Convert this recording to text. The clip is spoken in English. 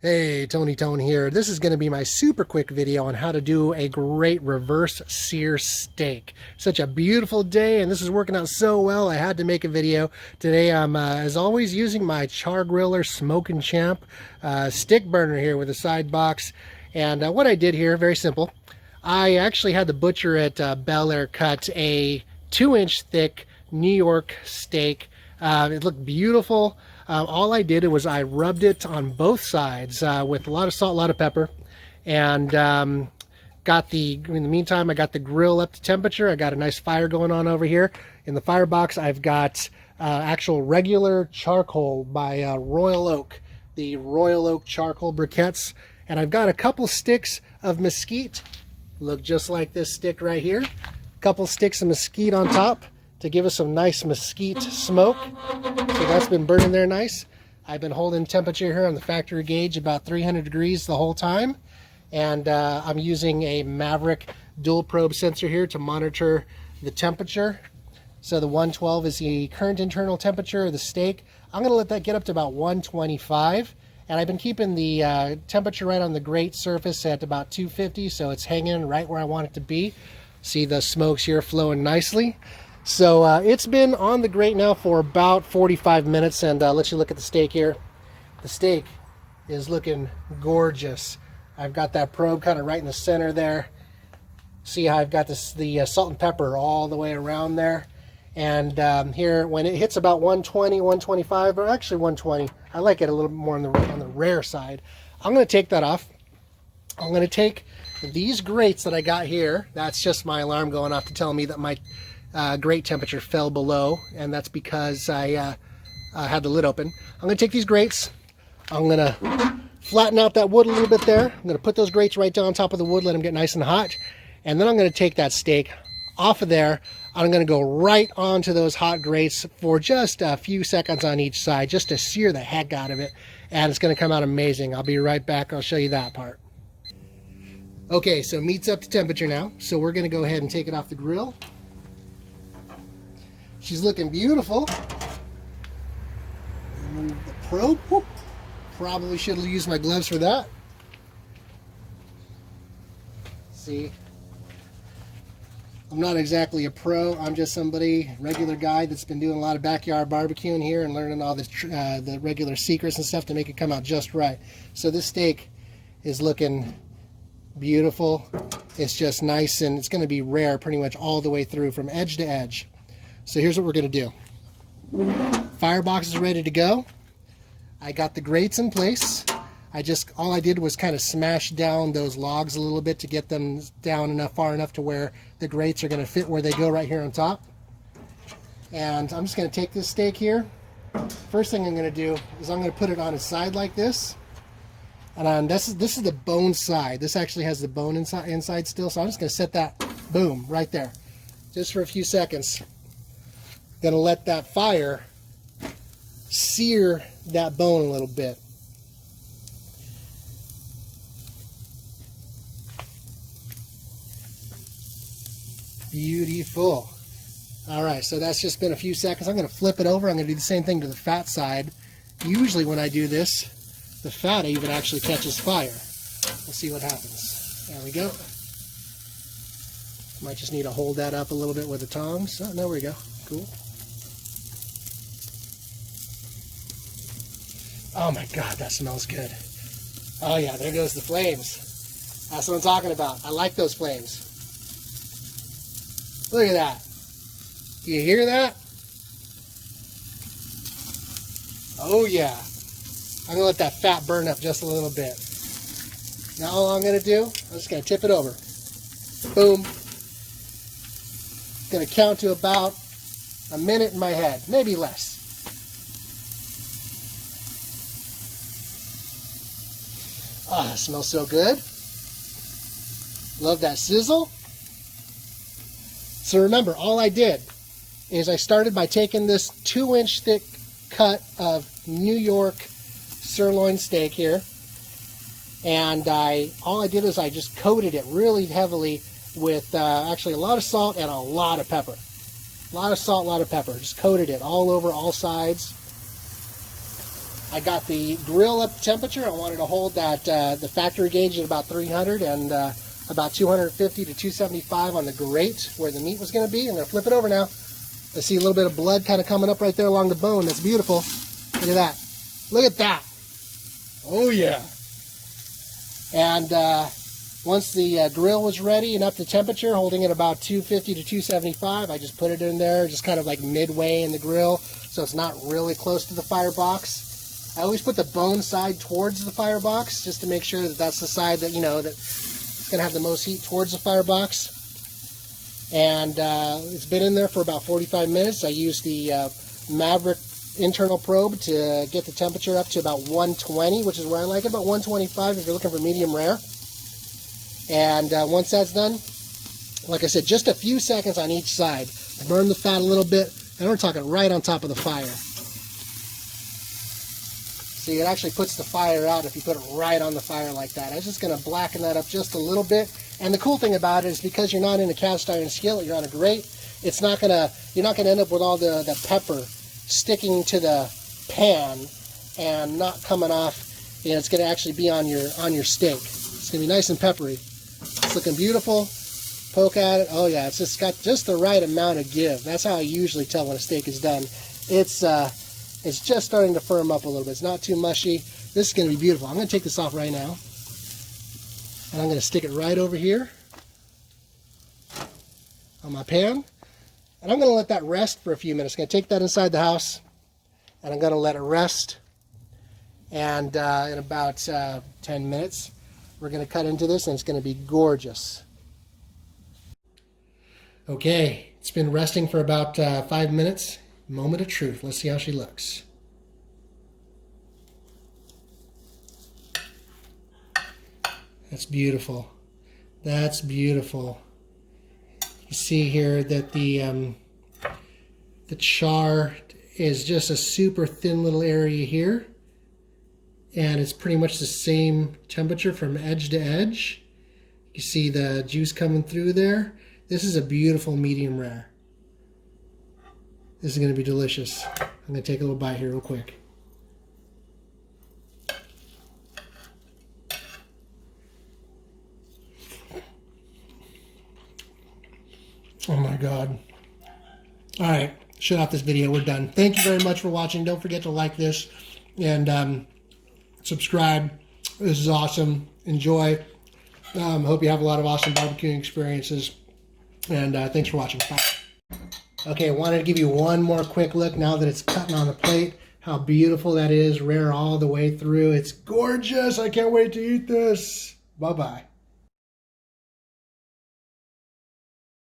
Hey, Tony Tone here. This is going to be my super quick video on how to do a great reverse sear steak. Such a beautiful day, and this is working out so well, I had to make a video. Today I'm, as always, using my char griller Smokin' Champ stick burner here with a side box. And what I did here, very simple. I actually had the butcher at Bel Air cut a 2-inch thick New York steak. It looked beautiful. All I did was I rubbed it on both sides with a lot of salt, a lot of pepper, and in the meantime, I got the grill up to temperature. I got a nice fire going on over here. In the firebox, I've got actual regular charcoal by Royal Oak, the Royal Oak charcoal briquettes, and I've got a couple sticks of mesquite. Look just like this stick right here. A couple sticks of mesquite on top to give us some nice mesquite smoke. So that's been burning there nice. I've been holding temperature here on the factory gauge about 300 degrees the whole time. And I'm using a Maverick dual probe sensor here to monitor the temperature. So the 112 is the current internal temperature of the steak. I'm gonna let that get up to about 125. And I've been keeping the temperature right on the grate surface at about 250, so it's hanging right where I want it to be. See the smokes here flowing nicely. So it's been on the grate now for about 45 minutes, and I'll let you look at the steak here. The steak is looking gorgeous. I've got that probe kind of right in the center there. See how I've got the salt and pepper all the way around there. And here, when it hits about 120, 125, or actually 120, I like it a little bit more on the rare side. I'm going to take that off. I'm going to take these grates that I got here. That's just my alarm going off to tell me that my grate temperature fell below, and that's because I had the lid open. I'm going to take these grates. I'm going to flatten out that wood a little bit there. I'm going to put those grates right down on top of the wood, let them get nice and hot. And then I'm going to take that steak off of there. I'm going to go right onto those hot grates for just a few seconds on each side, just to sear the heck out of it. And it's going to come out amazing. I'll be right back. I'll show you that part. Okay, so meat's up to temperature now. So we're going to go ahead and take it off the grill. She's looking beautiful. Remove the probe. Whoop. Probably should have used my gloves for that. See, I'm not exactly a pro. I'm just somebody, regular guy that's been doing a lot of backyard barbecuing here and learning all the regular secrets and stuff to make it come out just right. So this steak is looking beautiful. It's just nice, and it's going to be rare pretty much all the way through from edge to edge. So here's what we're going to do. Firebox is ready to go. I got the grates in place. All I did was kind of smash down those logs a little bit to get them down far enough to where the grates are going to fit where they go right here on top. And I'm just going to take this steak here. First thing I'm going to do is I'm going to put it on its side like this. And this is the bone side. This actually has the bone inside still. So I'm just going to set that, boom, right there. Just for a few seconds. Going to let that fire sear that bone a little bit. Beautiful. All right, so that's just been a few seconds. I'm going to flip it over. I'm going to do the same thing to the fat side. Usually when I do this, the fat even actually catches fire. We'll see what happens. There we go. Might just need to hold that up a little bit with the tongs. Oh, there we go. Cool. Oh my God, that smells good. Oh yeah, there goes the flames. That's what I'm talking about. I like those flames. Look at that. Do you hear that? Oh yeah. I'm going to let that fat burn up just a little bit. Now all I'm going to do, I'm just going to tip it over. Boom. Going to count to about a minute in my head, maybe less. Ah, oh, it smells so good. Love that sizzle. So remember, all I did is I started by taking this 2-inch thick cut of New York sirloin steak here, and all I did is I just coated it really heavily with actually a lot of salt and a lot of pepper. A lot of salt, a lot of pepper. Just coated it all over, all sides. I got the grill up to temperature. I wanted to hold that the factory gauge at about 300 and about 250 to 275 on the grate where the meat was going to be. I'm going to flip it over now. I see a little bit of blood kind of coming up right there along the bone. That's beautiful. Look at that. Look at that. Oh yeah. And once the grill was ready and up to temperature, holding it about 250 to 275, I just put it in there, just kind of like midway in the grill, so it's not really close to the firebox. I always put the bone side towards the firebox, just to make sure that that's the side that, you know, that it's going to have the most heat towards the firebox. And it's been in there for about 45 minutes. I used the Maverick internal probe to get the temperature up to about 120, which is where I like it, about 125 if you're looking for medium rare. And once that's done, like I said, just a few seconds on each side. Burn the fat a little bit, and we're talking right on top of the fire. See, it actually puts the fire out if you put it right on the fire like that. I'm just going to blacken that up just a little bit. And the cool thing about it is because you're not in a cast iron skillet, you're on a grate, it's not gonna, you're not going to end up with all the pepper sticking to the pan and not coming off. You know, it's going to actually be on your steak. It's going to be nice and peppery. It's looking beautiful. Poke at it. Oh yeah, it's just got just the right amount of give. That's how I usually tell when a steak is done. It's just starting to firm up a little bit. It's not too mushy. This is going to be beautiful. I'm going to take this off right now. And I'm going to stick it right over here on my pan. And I'm going to let that rest for a few minutes. I'm going to take that inside the house. And I'm going to let it rest. And in about 10 minutes, we're going to cut into this and it's going to be gorgeous. Okay, it's been resting for about 5 minutes. Moment of truth. Let's see how she looks. That's beautiful. That's beautiful. You see here that the char is just a super thin little area here. And it's pretty much the same temperature from edge to edge. You see the juice coming through there. This is a beautiful medium rare. This is going to be delicious. I'm going to take a little bite here real quick. Oh my God. All right, shut off this video. We're done. Thank you very much for watching. Don't forget to like this and subscribe. This is awesome. Enjoy. Hope you have a lot of awesome barbecuing experiences. And thanks for watching. Bye. Okay, I wanted to give you one more quick look now that it's cutting on the plate. How beautiful that is. Rare all the way through. It's gorgeous. I can't wait to eat this. Bye-bye.